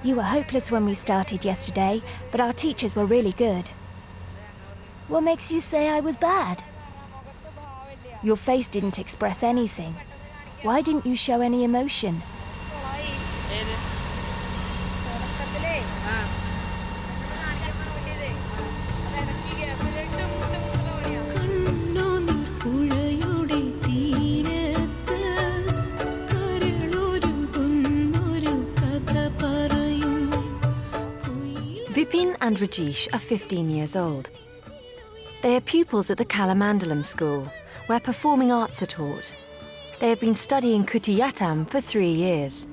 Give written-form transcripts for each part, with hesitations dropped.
You were hopeless when we started yesterday, but our teachers were really good. What makes you say I was bad? Your face didn't express anything. Why didn't you show any emotion? Vipin and Rajesh are 15 years old. They are pupils at the Kalamandalam School, where performing arts are taught. They have been studying Kutiyattam for 3 years.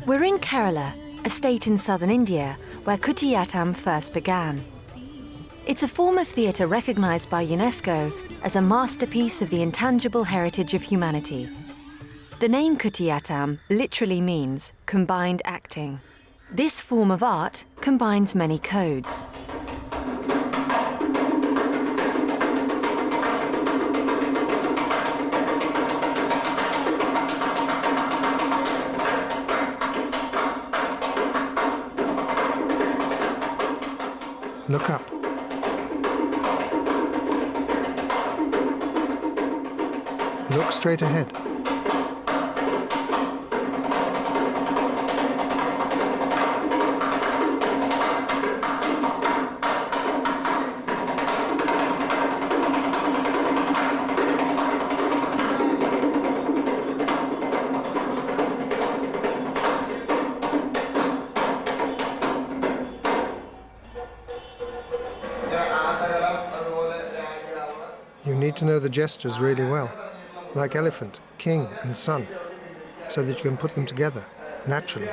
We're in Kerala, a state in southern India, where Kutiyattam first began. It's a form of theatre recognised by UNESCO as a masterpiece of the intangible heritage of humanity. The name Kutiyattam literally means combined acting. This form of art combines many codes. Look up. Look straight ahead. You need to know the gestures really well, like elephant, king and sun, so that you can put them together naturally.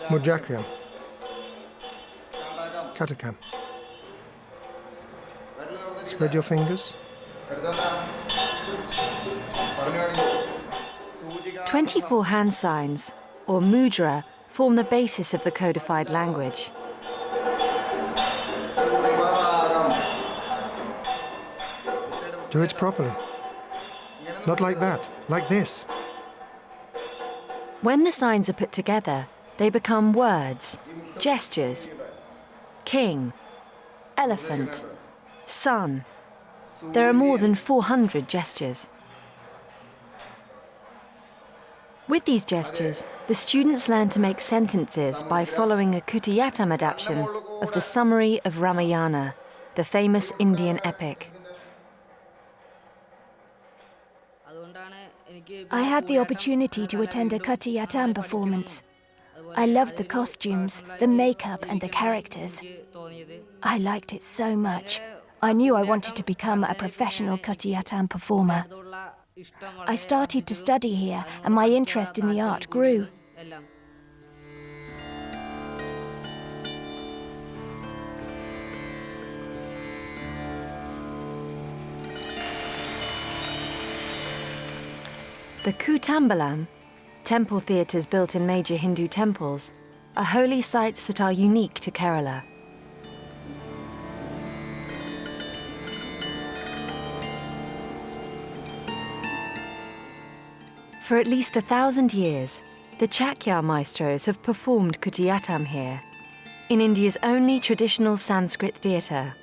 Mujakyam, Catteau. Spread your fingers. 24 hand signs, or mudra, form the basis of the codified language. Do it properly. Not like that, like this. When the signs are put together, they become words, gestures. King, elephant, sun. There are more than 400 gestures. With these gestures, the students learn to make sentences by following a Kutiyattam adaptation of the summary of Ramayana, the famous Indian epic. I had the opportunity to attend a Kutiyattam performance. I loved the costumes, the makeup and the characters. I liked it so much. I knew I wanted to become a professional Kutiyattam performer. I started to study here and my interest in the art grew. The Kutiyattam, temple theatres built in major Hindu temples, are holy sites that are unique to Kerala. For at least 1,000 years, the Chakyar maestros have performed Kutiyattam here, in India's only traditional Sanskrit theatre.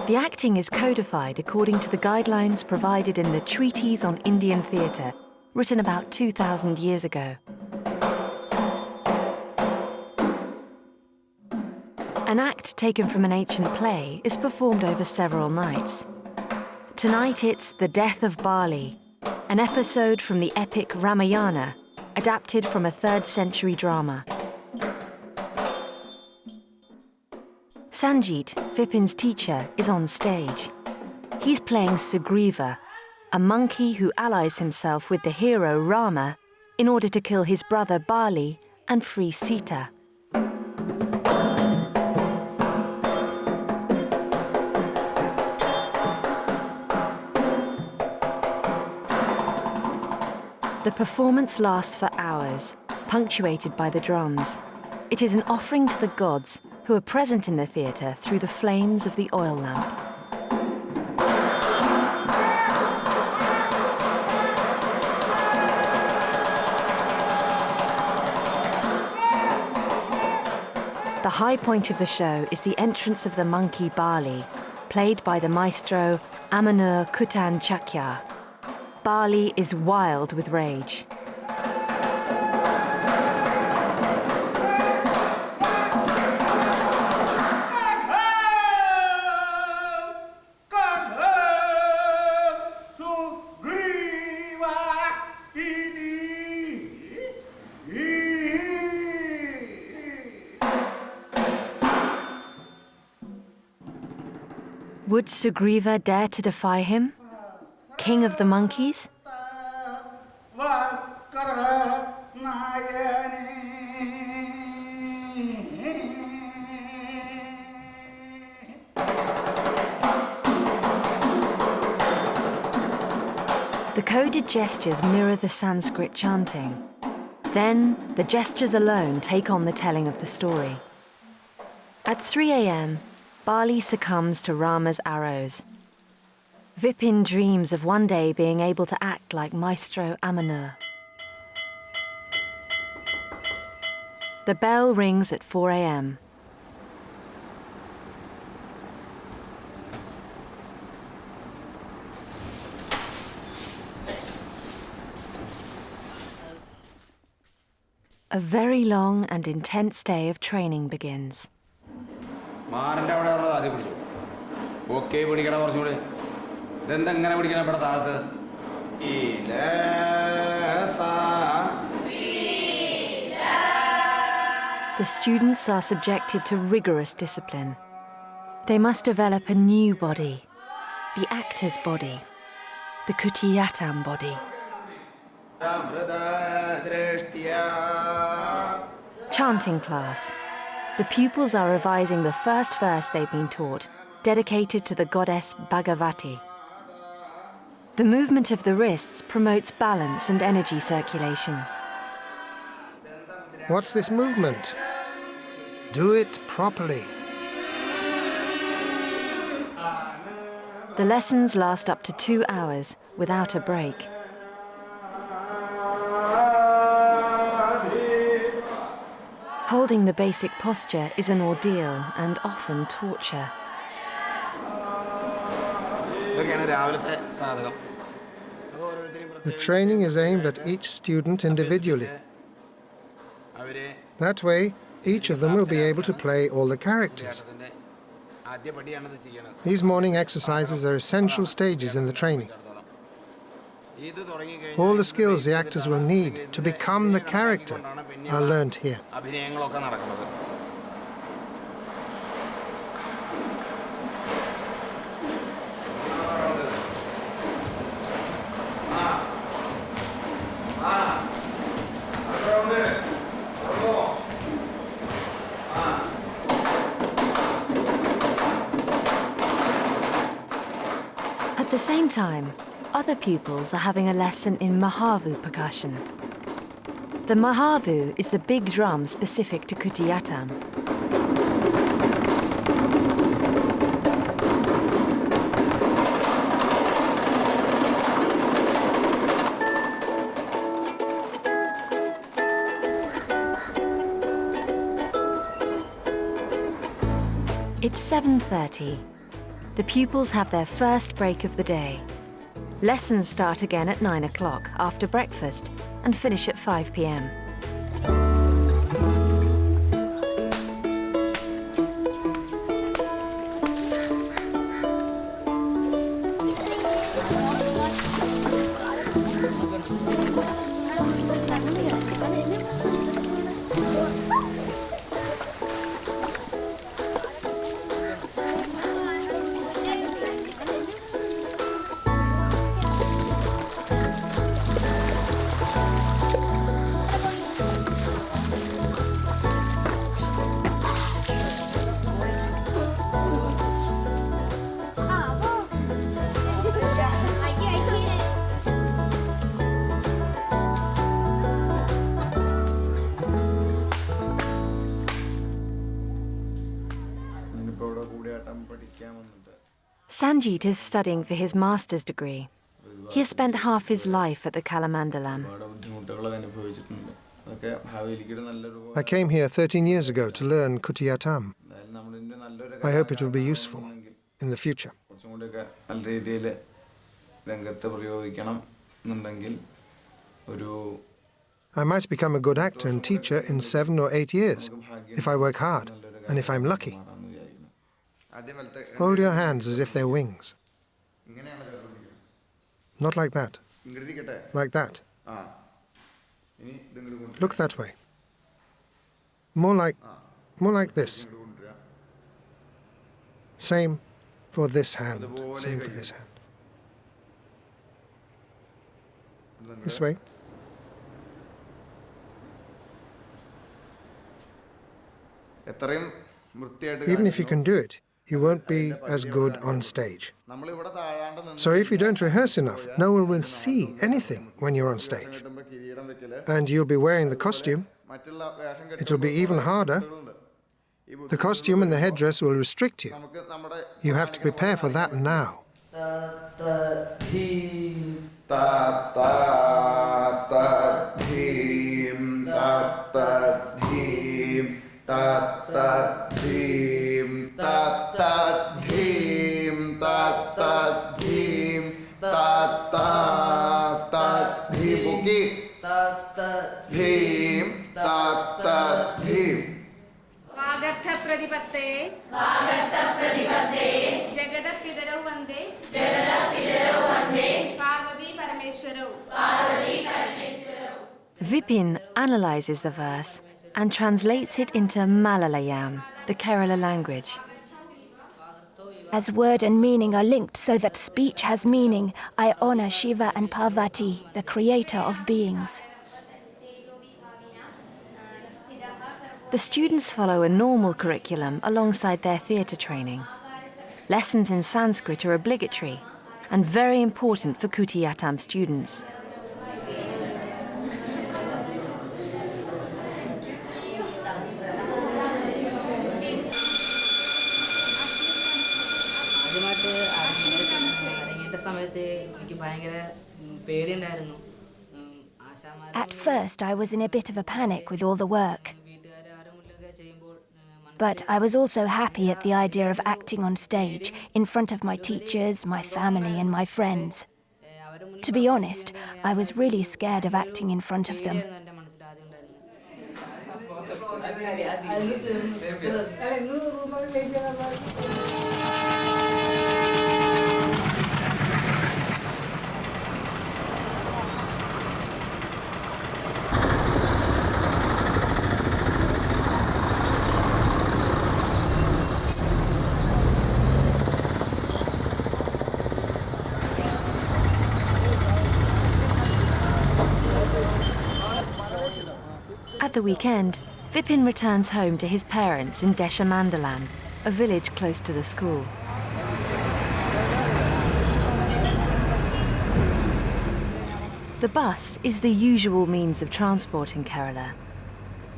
The acting is codified according to the guidelines provided in the Treatise on Indian Theatre, written about 2,000 years ago. An act taken from an ancient play is performed over several nights. Tonight it's The Death of Bali, an episode from the epic Ramayana, adapted from a 3rd century drama. Sanjeet, Vipin's teacher, is on stage. He's playing Sugriva, a monkey who allies himself with the hero Rama in order to kill his brother Bali and free Sita. The performance lasts for hours, punctuated by the drums. It is an offering to the gods who are present in the theatre through the flames of the oil lamp. The high point of the show is the entrance of the monkey Bali, played by the Maestro Rama Chakyar. Bali is wild with rage. Would Sugriva dare to defy him? King of the monkeys? The coded gestures mirror the Sanskrit chanting. Then, the gestures alone take on the telling of the story. At 3 a.m., Bali succumbs to Rama's arrows. Vipin dreams of one day being able to act like Maestro Rama. The bell rings at 4 a.m. A very long and intense day of training begins. The students are subjected to rigorous discipline. They must develop a new body, the actor's body, the Kutiyattam body. Chanting class. The pupils are revising the first verse they've been taught, dedicated to the goddess Bhagavati. The movement of the wrists promotes balance and energy circulation. What's this movement? Do it properly. The lessons last up to 2 hours without a break. Holding the basic posture is an ordeal and often torture. The training is aimed at each student individually. That way, each of them will be able to play all the characters. These morning exercises are essential stages in the training. All the skills the actors will need to become the character are learnt here. At the same time, other pupils are having a lesson in Mahavu percussion. The Mahavu is the big drum specific to Kuttiyattam. It's 7:30. The pupils have their first break of the day. Lessons start again at 9 o'clock after breakfast and finish at 5 p.m. Sanjeet is studying for his master's degree. He has spent half his life at the Kalamandalam. I came here 13 years ago to learn Kutiyattam. I hope it will be useful in the future. I might become a good actor and teacher in 7 or 8 years, if I work hard and if I'm lucky. Hold your hands as if they're wings. Not like that. Like that. Look that way. More like this. Same for this hand. Same for this hand. This way. Even if you can do it, you won't be as good on stage. So if you don't rehearse enough, no one will see anything when you're on stage. And you'll be wearing the costume. It'll be even harder. The costume and the headdress will restrict you. You have to prepare for that now. Vipin analyzes the verse and translates it into Malayalam, the Kerala language. As word and meaning are linked so that speech has meaning, I honor Shiva and Parvati, the creator of beings. The students follow a normal curriculum alongside their theatre training. Lessons in Sanskrit are obligatory and very important for Kutiyattam students. At first, I was in a bit of a panic with all the work. But I was also happy at the idea of acting on stage in front of my teachers, my family, and my friends. To be honest, I was really scared of acting in front of them. At the weekend, Vipin returns home to his parents in Deshamandalam, a village close to the school. The bus is the usual means of transport in Kerala.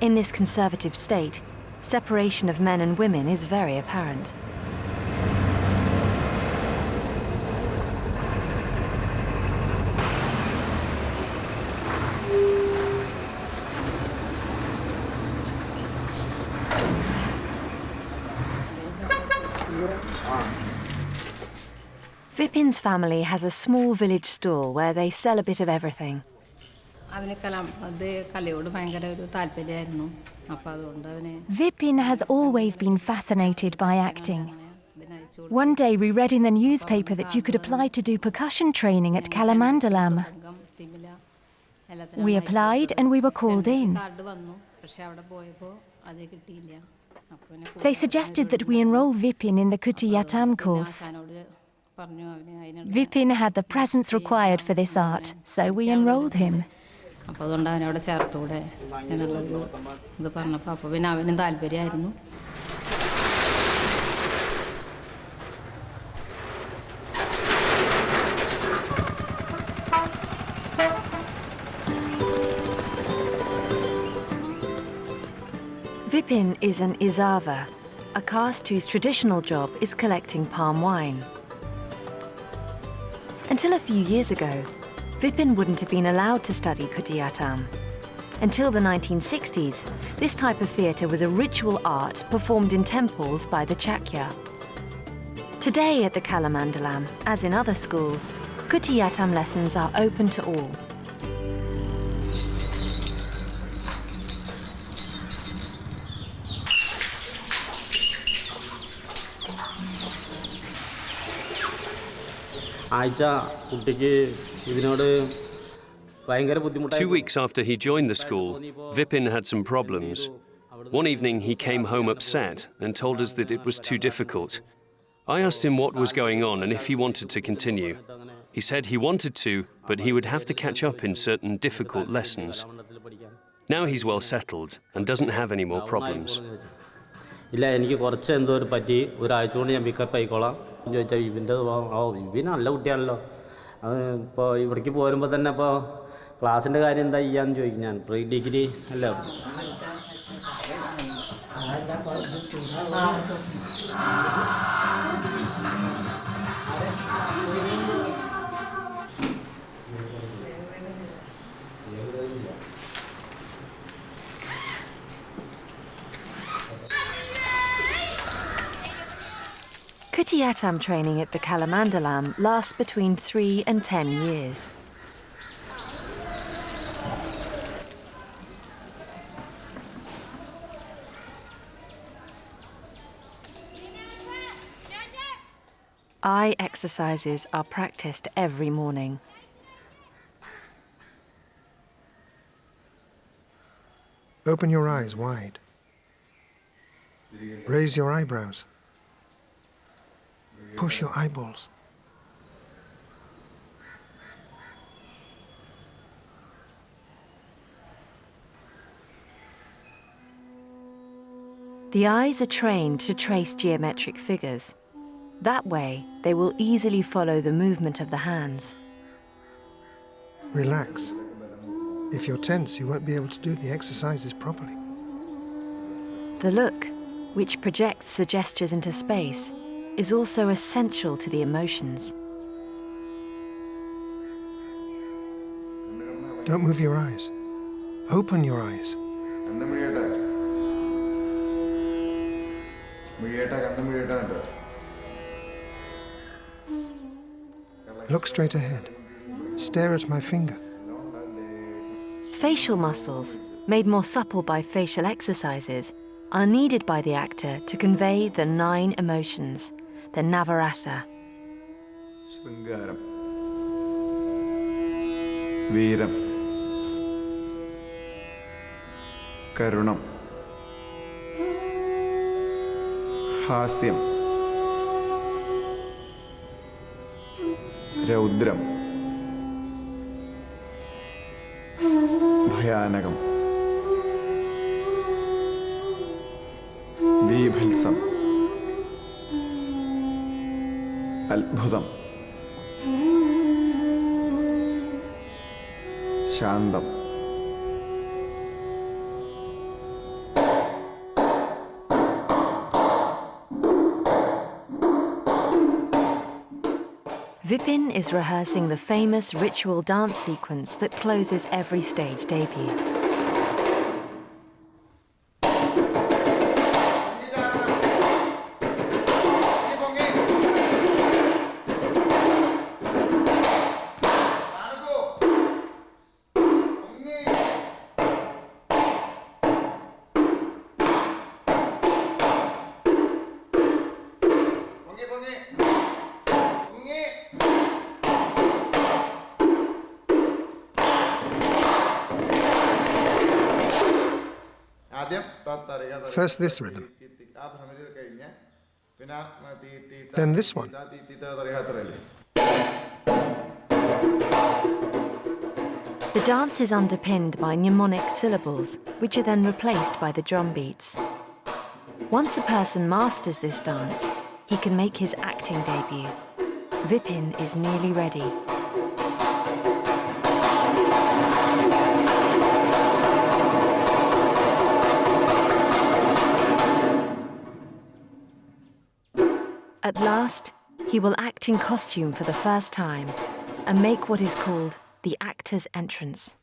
In this conservative state, separation of men and women is very apparent. Vipin's family has a small village store where they sell a bit of everything. Vipin has always been fascinated by acting. One day we read in the newspaper that you could apply to do percussion training at Kalamandalam. We applied and we were called in. They suggested that we enroll Vipin in the Kutiyattam course. Vipin had the presence required for this art, so we enrolled him. Vipin is an Izava, a caste whose traditional job is collecting palm wine. Until a few years ago, Vipin wouldn't have been allowed to study Kutiyattam. Until the 1960s, this type of theatre was a ritual art performed in temples by the Chakyar. Today at the Kalamandalam, as in other schools, Kutiyattam lessons are open to all. Two weeks after he joined the school, Vipin had some problems. One evening he came home upset and told us that it was too difficult. I asked him what was going on and if he wanted to continue. He said he wanted to, but he would have to catch up in certain difficult lessons. Now he's well settled and doesn't have any more problems. ക്ലാസിൻ്റെ കാര്യം എന്താ ചെയ്യാന്ന് ചോദിക്കും ഞാൻ pre degree അല്ല Kutiyattam training at the Kalamandalam lasts between 3 and 10 years. Eye exercises are practiced every morning. Open your eyes wide. Raise your eyebrows. Push your eyeballs. The eyes are trained to trace geometric figures. That way, they will easily follow the movement of the hands. Relax. If you're tense, you won't be able to do the exercises properly. The look, which projects the gestures into space, is also essential to the emotions. Don't move your eyes. Open your eyes. Look straight ahead. Stare at my finger. Facial muscles, made more supple by facial exercises, are needed by the actor to convey the 9 emotions, the Navarasa. Shringaram. Veeram. Karunam. Hasyam. Raudram. Bhayanagam. Vibhalsam. Albhudam. Shandam. Vipin is rehearsing the famous ritual dance sequence that closes every stage debut. First this rhythm, then this one. The dance is underpinned by mnemonic syllables, which are then replaced by the drum beats. Once a person masters this dance, he can make his acting debut. Vipin is nearly ready. At last, he will act in costume for the first time, and make what is called the actor's entrance.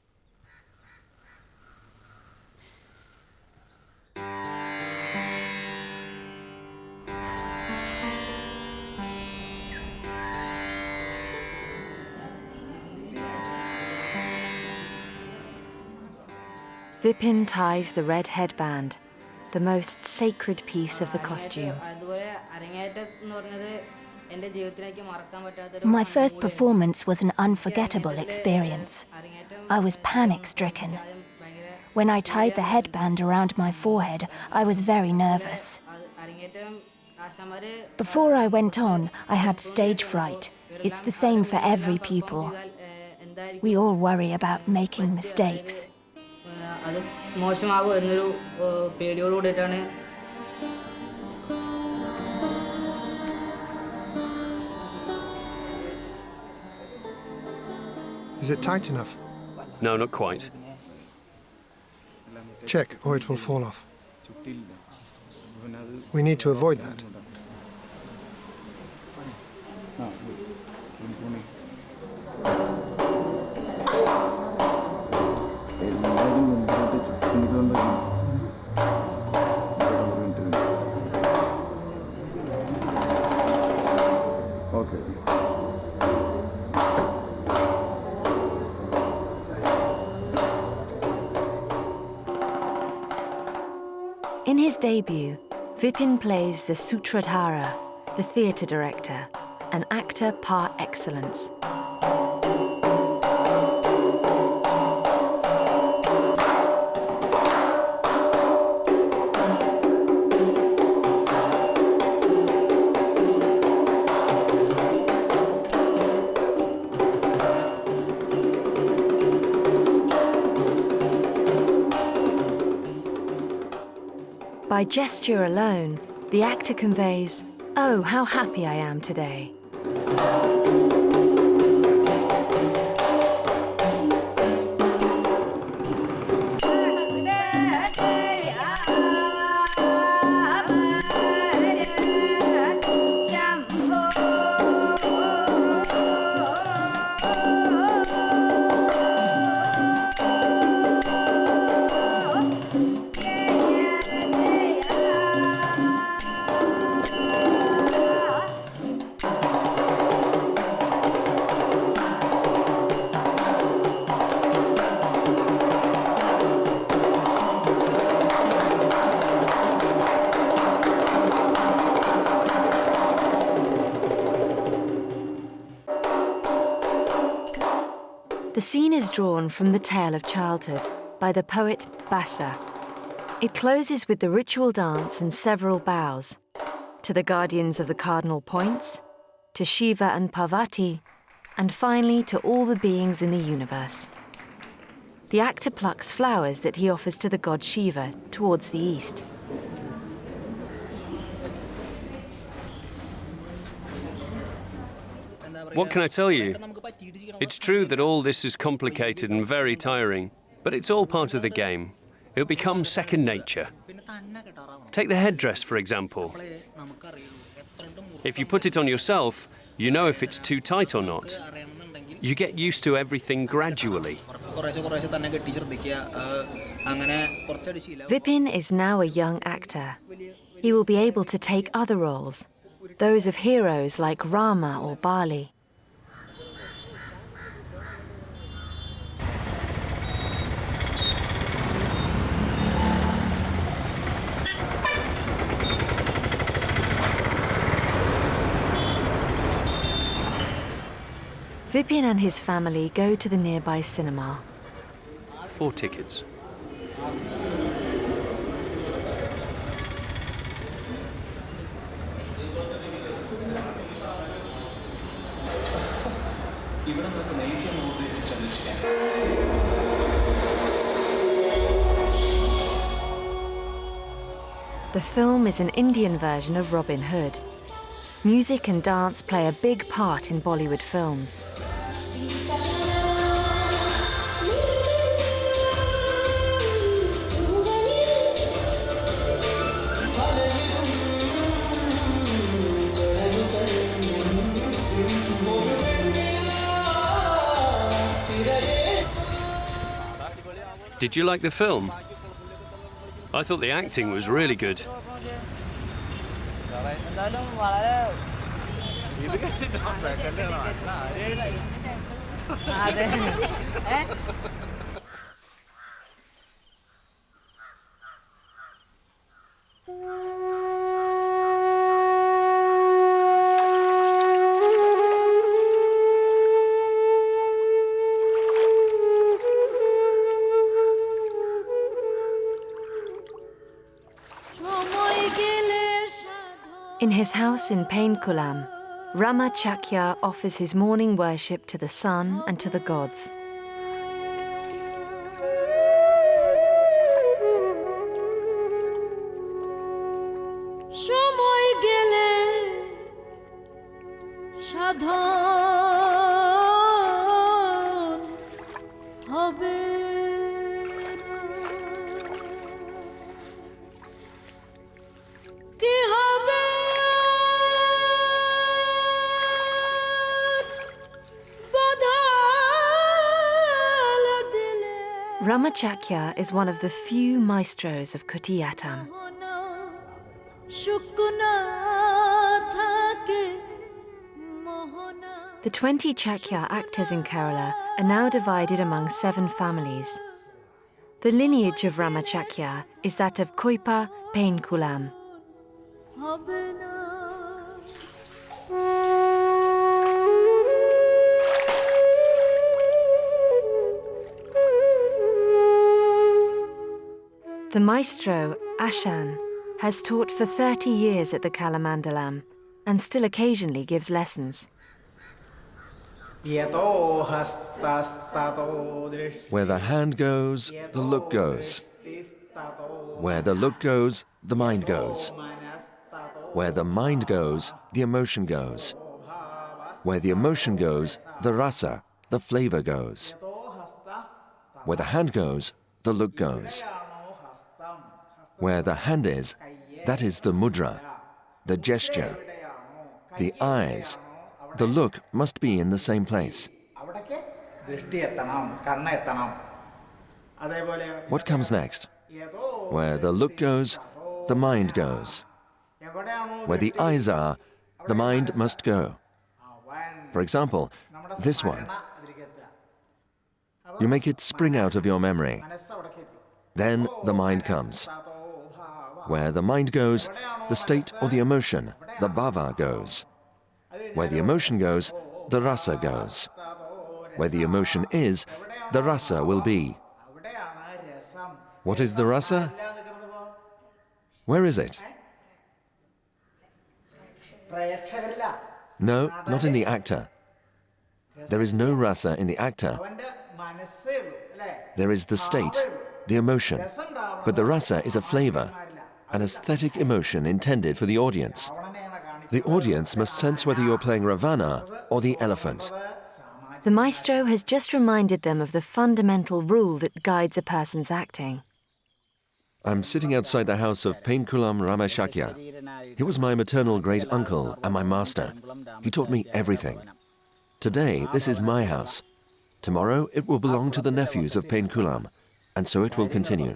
Vipin ties the red headband, the most sacred piece of the costume. My first performance was an unforgettable experience. I was panic-stricken. When I tied the headband around my forehead, I was very nervous. Before I went on, I had stage fright. It's the same for every pupil. We all worry about making mistakes. Is it tight enough? No, not quite. Check, or it will fall off. We need to avoid that. In his debut, Vipin plays the Sutradhara, the theatre director, an actor par excellence. By gesture alone, the actor conveys, "Oh, how happy I am today." The scene is drawn from the tale of childhood by the poet Basa. It closes with the ritual dance and several bows, to the guardians of the cardinal points, to Shiva and Parvati, and finally to all the beings in the universe. The actor plucks flowers that he offers to the god Shiva towards the east. What can I tell you? It's true that all this is complicated and very tiring, but it's all part of the game. It'll become second nature. Take the headdress, for example. If you put it on yourself, you know if it's too tight or not. You get used to everything gradually. Vipin is now a young actor. He will be able to take other roles, those of heroes like Rama or Bali. Vipin and his family go to the nearby cinema. 4 tickets. The film is an Indian version of Robin Hood. Music and dance play a big part in Bollywood films. Did you like the film? I thought the acting was really good. In his house in Painkulam, Rama Chakyar offers his morning worship to the sun and to the gods. Rama Chakyar is one of the few maestros of Kutiyattam. The 20 Chakyar actors in Kerala are now divided among 7 families. The lineage of Rama Chakyar is that of Koipa Painkulam. The maestro, Ashan, has taught for 30 years at the Kalamandalam and still occasionally gives lessons. Where the hand goes, the look goes. Where the look goes, the mind goes. Where the mind goes, the emotion goes. Where the emotion goes, the rasa, the flavor goes. Where the hand goes, the look goes. Where the hand is, that is the mudra, the gesture, the eyes. The look must be in the same place. What comes next? Where the look goes, the mind goes. Where the eyes are, the mind must go. For example, this one. You make it spring out of your memory. Then the mind comes. Where the mind goes, the state or the emotion, the bhava, goes. Where the emotion goes, the rasa goes. Where the emotion is, the rasa will be. What is the rasa? Where is it? No, not in the actor. There is no rasa in the actor. There is the state, the emotion. But the rasa is a flavor, an aesthetic emotion intended for the audience. The audience must sense whether you're playing Ravana or the elephant. The maestro has just reminded them of the fundamental rule that guides a person's acting. I'm sitting outside the house of Painkulam Rama Chakyar. He was my maternal great-uncle and my master. He taught me everything. Today, this is my house. Tomorrow, it will belong to the nephews of Painkulam, and so it will continue.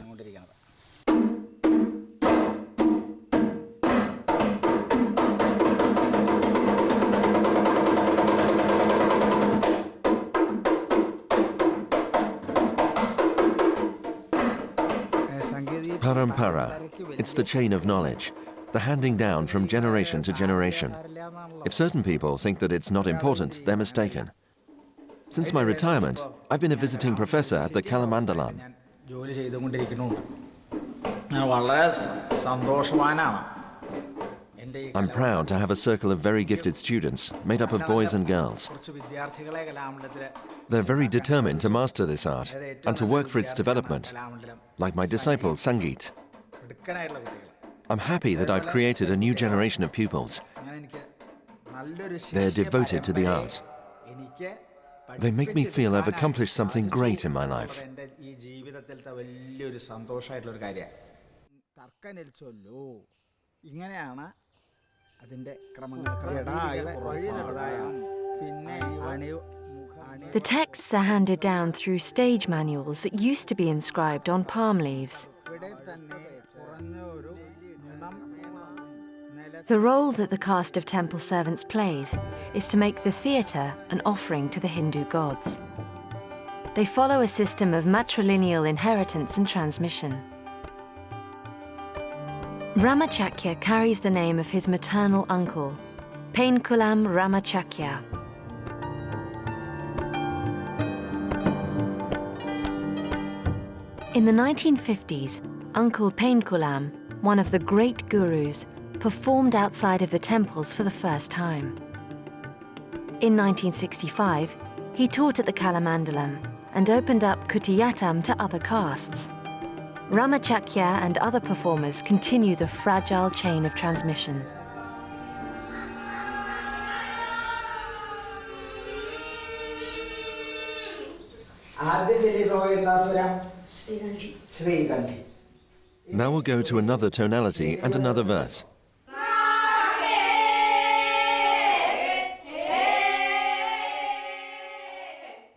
Parampara. It's the chain of knowledge, the handing down from generation to generation. If certain people think that it's not important, they're mistaken. Since my retirement, I've been a visiting professor at the Kalamandalam. I'm proud to have a circle of very gifted students, made up of boys and girls. They're very determined to master this art and to work for its development, like my disciple Sangit. I'm happy that I've created a new generation of pupils. They're devoted to the art. They make me feel I've accomplished something great in my life. The texts are handed down through stage manuals that used to be inscribed on palm leaves. The role that the caste of temple servants plays is to make the theatre an offering to the Hindu gods. They follow a system of matrilineal inheritance and transmission. Rama Chakyar carries the name of his maternal uncle, Painkulam Rama Chakyar. In the 1950s, Uncle Painkulam, one of the great gurus, performed outside of the temples for the first time. In 1965, he taught at the Kalamandalam and opened up Kutiyattam to other castes. Rama Chakyar and other performers continue the fragile chain of transmission. Now we'll go to another tonality and another verse.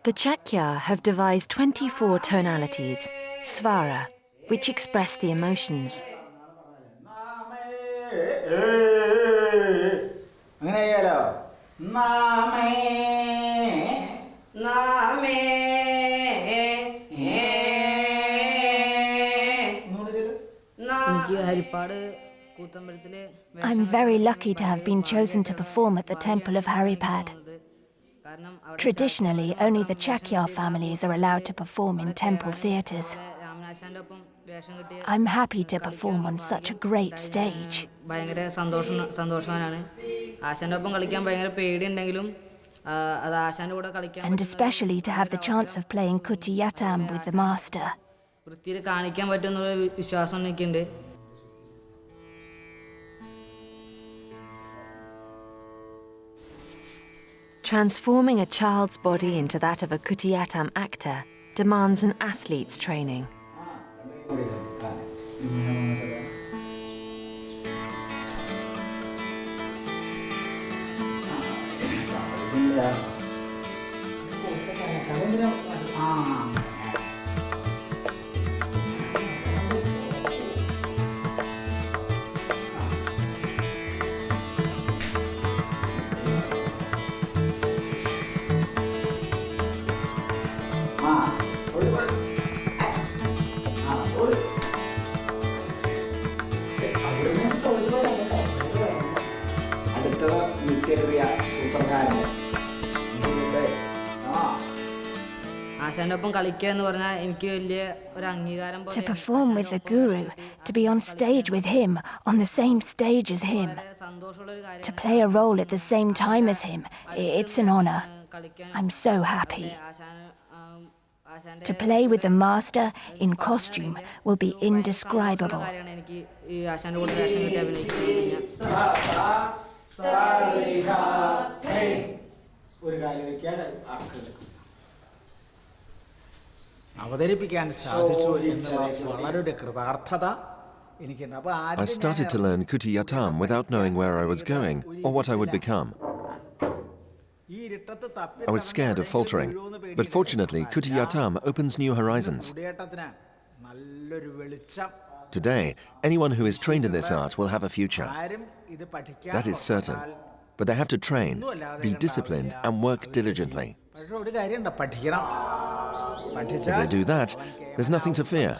The Chakyar have devised 24 tonalities, svara, which express the emotions. I'm very lucky to have been chosen to perform at the temple of Haripad. Traditionally, only the Chakyar families are allowed to perform in temple theatres. I'm happy to perform on such a great stage. And especially to have the chance of playing Kutiyattam with the Master. Transforming a child's body into that of a Kutiyattam actor demands an athlete's training. To perform with the Guru, to be on stage with him, on the same stage as him, to play a role at the same time as him, it's an honour. I'm so happy. To play with the Master in costume will be indescribable. I started to learn Kutiyattam without knowing where I was going or what I would become. I was scared of faltering, but fortunately Kutiyattam opens new horizons. Today, anyone who is trained in this art will have a future. That is certain. But they have to train, be disciplined and work diligently. If they do that, there's nothing to fear.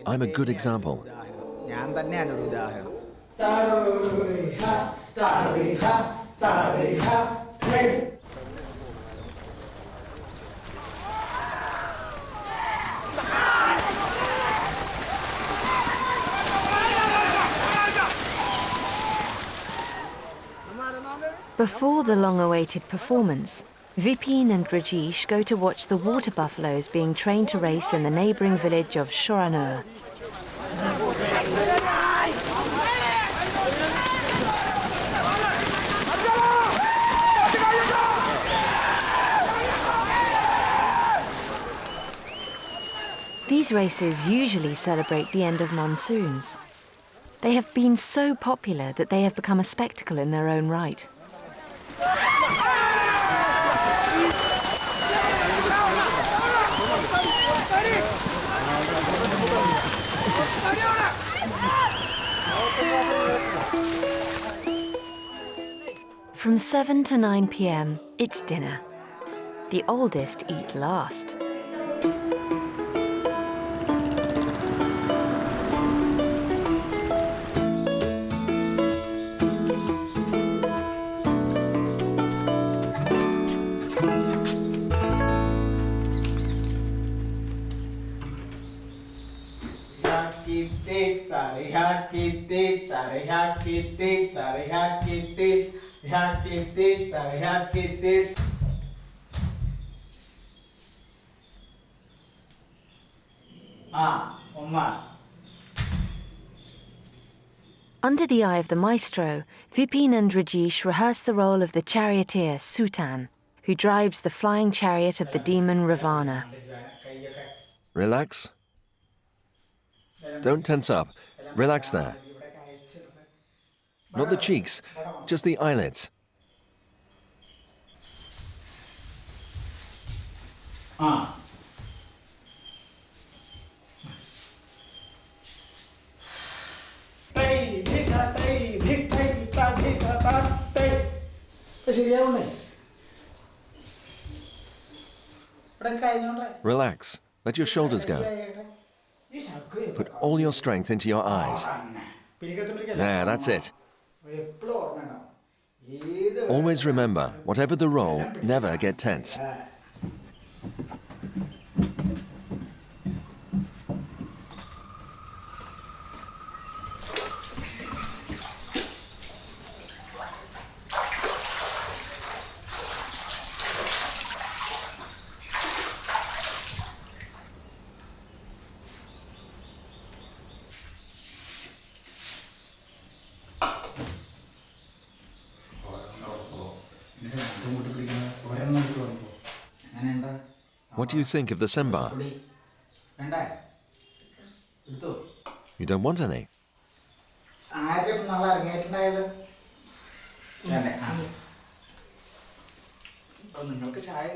I'm a good example. Before the long-awaited performance, Vipin and Rajesh go to watch the water buffaloes being trained to race in the neighbouring village of Shoranur. These races usually celebrate the end of monsoons. They have been so popular that they have become a spectacle in their own right. From 7 to 9 p.m., it's dinner. The oldest eat last. Under the eye of the Maestro, Vipin and Rajesh rehearse the role of the charioteer Sutan, who drives the flying chariot of the demon Ravana. Relax. Don't tense up. Relax there. Not the cheeks, just the eyelids. Relax. Let your shoulders go. Put all your strength into your eyes. There, that's it. Always remember, whatever the role, never get tense. What do you think of the semba? You don't want any?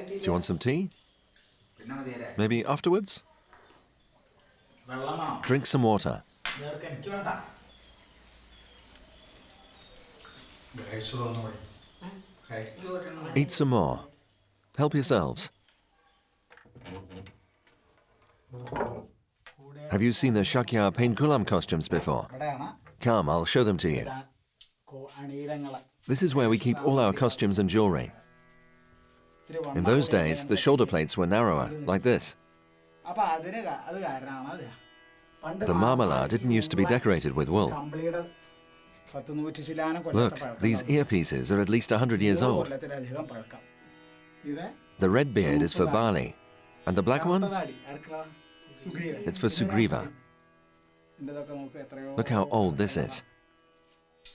Do you want some tea? Maybe afterwards? Drink some water. Eat some more. Help yourselves. Have you seen the Chakyar Painkulam costumes before? Come, I'll show them to you. This is where we keep all our costumes and jewelry. In those days, the shoulder plates were narrower, like this. The marmala didn't used to be decorated with wool. Look, these earpieces are at least 100 years old. The red beard is for Bali, and the black one? It's for Sugriva. Look how old this is.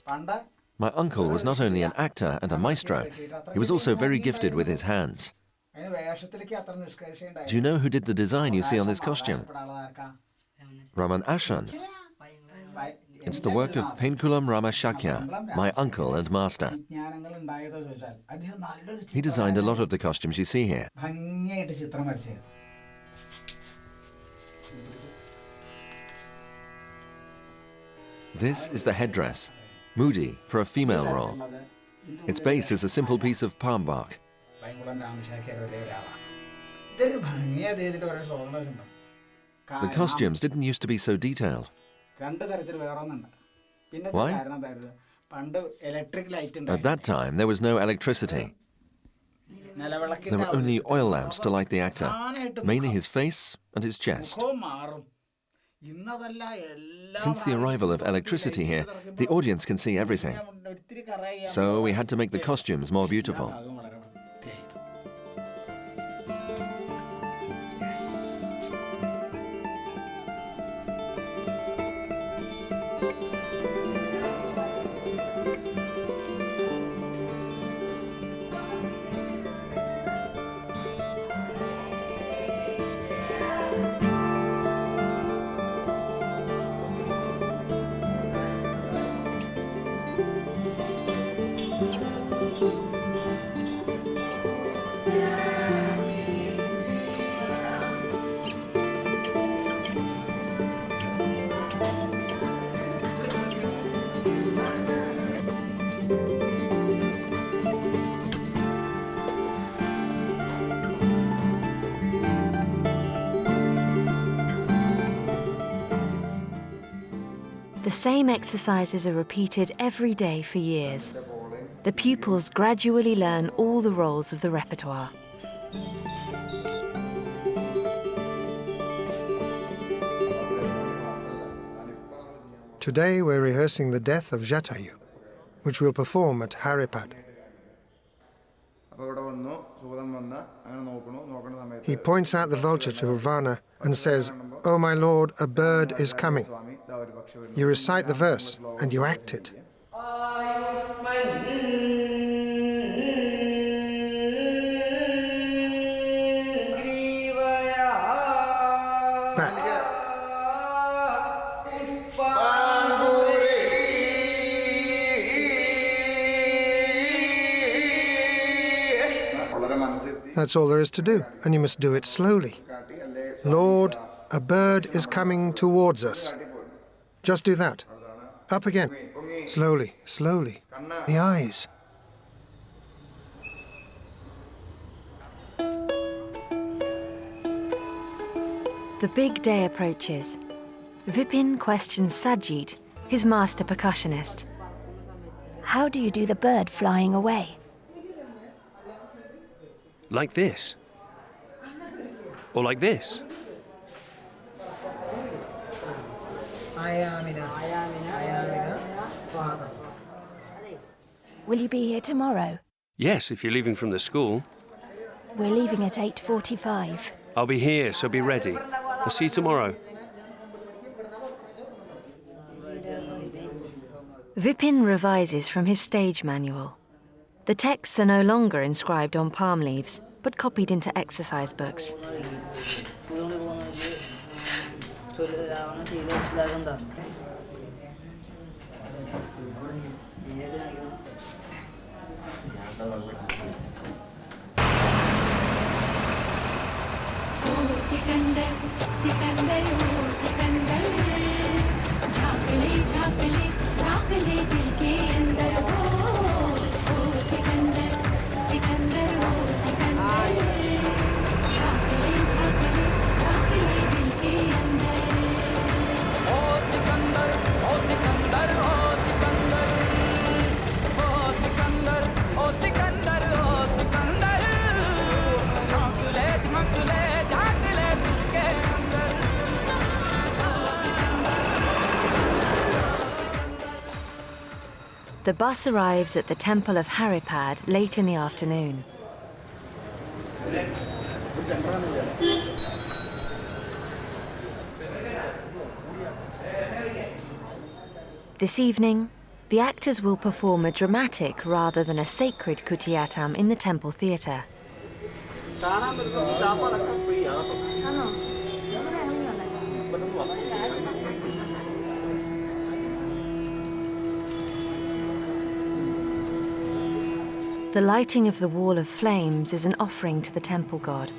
My uncle was not only an actor and a maestro, he was also very gifted with his hands. Do you know who did the design you see on this costume? Raman Ashan. It's the work of Painkulam Rama Chakyar, my uncle and master. He designed a lot of the costumes you see here. This is the headdress, Moody, for a female role. Its base is a simple piece of palm bark. The costumes didn't used to be so detailed. Why? At that time, there was no electricity. There were only oil lamps to light the actor, mainly his face and his chest. Since the arrival of electricity here, the audience can see everything. So we had to make the costumes more beautiful. The same exercises are repeated every day for years. The pupils gradually learn all the roles of the repertoire. Today we're rehearsing the Death of Jatayu, which we'll perform at Haripad. He points out the vulture to Ravana and says, "Oh my lord, a bird is coming." You recite the verse and you act it. Back. That's all there is to do, and you must do it slowly. Lord, a bird is coming towards us. Just do that. Up again. Slowly, slowly. The eyes. The big day approaches. Vipin questions Sanjeet, his master percussionist. How do you do the bird flying away? Like this. Or like this. Will you be here tomorrow? Yes, if you're leaving from the school. We're leaving at 8:45. I'll be here, so be ready. I'll see you tomorrow. Vipin revises from his stage manual. The texts are no longer inscribed on palm leaves, but copied into exercise books. The bus arrives at the temple of Haripad late in the afternoon. This evening, the actors will perform a dramatic rather than a sacred Kutiyattam in the temple theatre. The lighting of the wall of flames is an offering to the temple god.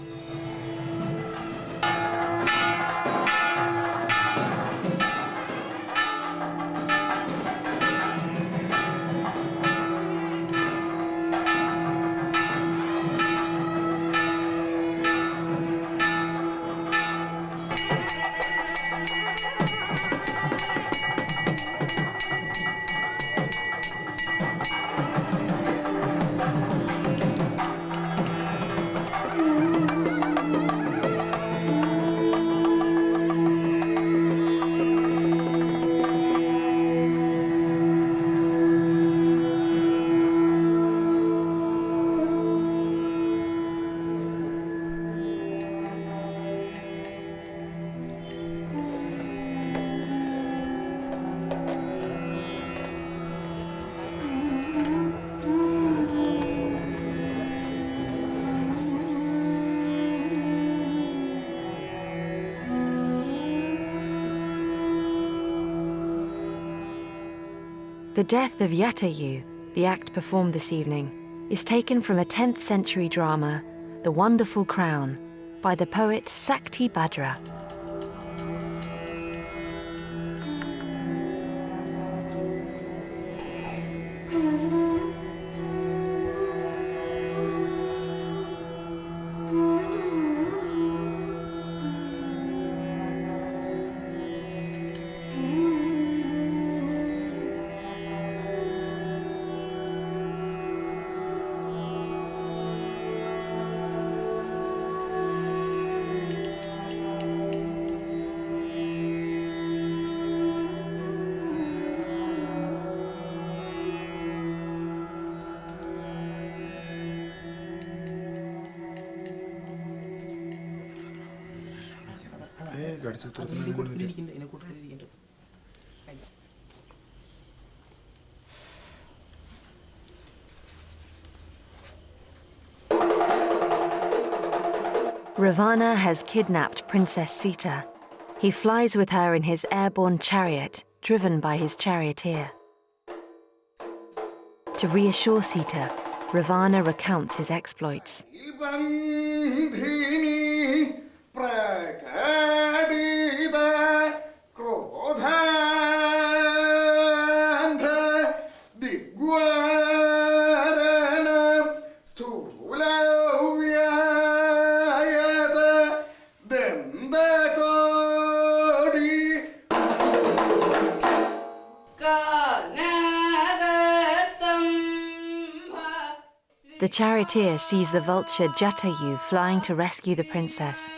The Death of Jatayu, the act performed this evening, is taken from a 10th century drama, The Wonderful Crown, by the poet Sakti Badra. Ravana has kidnapped Princess Sita. He flies with her in his airborne chariot, driven by his charioteer. To reassure Sita, Ravana recounts his exploits. The charioteer sees the vulture Jatayu flying to rescue the princess.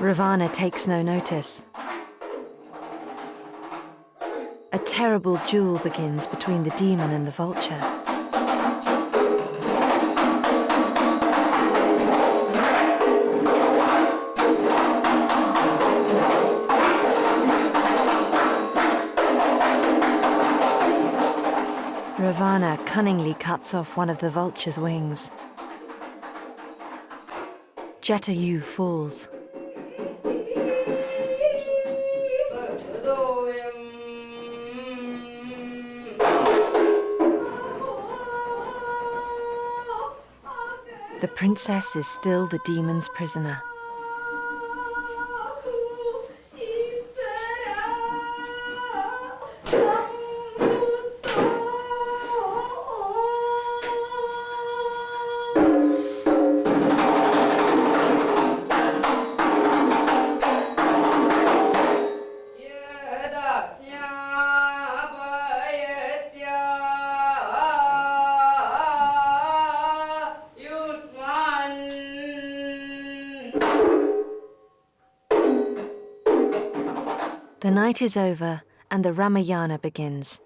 Ravana takes no notice. A terrible duel begins between the demon and the vulture. Ravana cunningly cuts off one of the vulture's wings. Jatayu falls. The princess is still the demon's prisoner. The night is over and the Ramayana begins.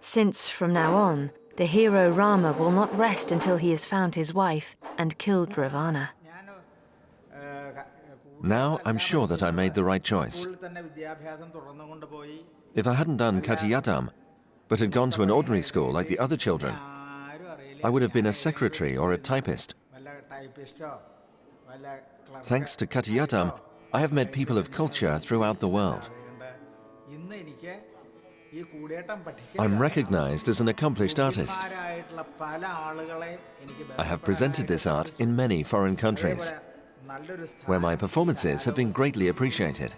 Since, from now on, the hero Rama will not rest until he has found his wife and killed Ravana. Now I'm sure that I made the right choice. If I hadn't done Kutiyattam, but had gone to an ordinary school like the other children, I would have been a secretary or a typist. Thanks to Kutiyattam, I have met people of culture throughout the world. I'm recognized as an accomplished artist. I have presented this art in many foreign countries, where my performances have been greatly appreciated.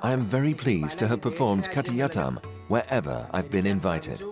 I am very pleased to have performed Kutiyattam wherever I've been invited.